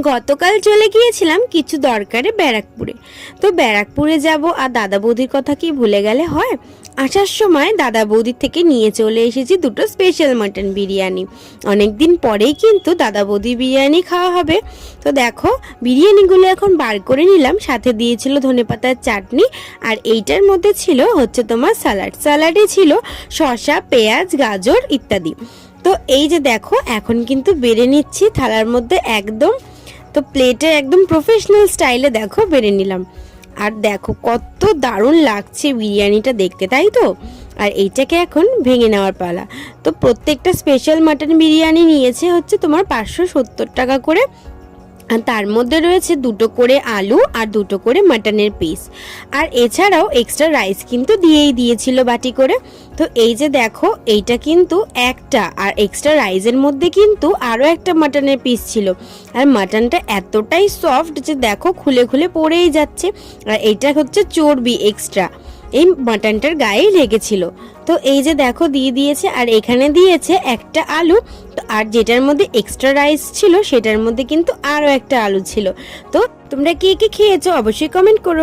গতকাল চলে গিয়েছিলাম কিছু দরকারে ব্যারাকপুরে। তো ব্যারাকপুরে যাব আর দাদা বৌদির কথা কি ভুলে গেলে হয়। আসার সময় দাদা বৌদির থেকে নিয়ে চলে এসেছি দুটো স্পেশাল মাটন বিরিয়ানি। অনেক দিন পরেই কিন্তু দাদা বৌদি বিরিয়ানি খাওয়া হবে। তো দেখো বিরিয়ানিগুলো এখন বার করে নিলাম, সাথে দিয়েছিল ধনেপাতার চাটনি, আর এইটার মধ্যে ছিল হচ্ছে তোমার স্যালাডে ছিল শসা, পেঁয়াজ, গাজর ইত্যাদি। তো এই যে দেখো এখন কিন্তু বেড়ে নিচ্ছি থালার মধ্যে একদম। তো প্লেটে একদম প্রফেশনাল স্টাইলে দেখো বেড়ে নিলাম। আর দেখো কত দারুণ লাগছে বিরিয়ানিটা দেখতে, তাই তো। আর এইটাকে এখন ভেঙে নেওয়ার পালা। তো প্রত্যেকটা স্পেশাল মাটন বিরিয়ানি নিয়েছে হচ্ছে তোমার 570 টাকা করে। আর তার মধ্যে রয়েছে দুটো করে আলু আর দুটো করে মাটনের পিস, আর এছাড়াও এক্সট্রা রাইস কিন্তু দিয়েছিল বাটি করে। তো এই যে দেখো এইটা কিন্তু একটা, আর এক্সট্রা রাইসের মধ্যে কিন্তু আরও একটা মাটনের পিস ছিল। আর মাটনটা এতটাই সফট যে দেখো খুলে খুলে পড়েই যাচ্ছে। আর এইটা হচ্ছে চর্বি এক্সট্রা, এই মাটনটার গায়েই লেগেছিল। তো এই যে দেখো দিয়েছে, আর এখানে দিয়েছে একটা আলু। তো আর যেটার মধ্যে এক্সট্রা রাইস ছিল সেটার মধ্যে কিন্তু আরও একটা আলু ছিল। তো তোমরা কে কে খেয়েছো অবশ্যই কমেন্ট করো।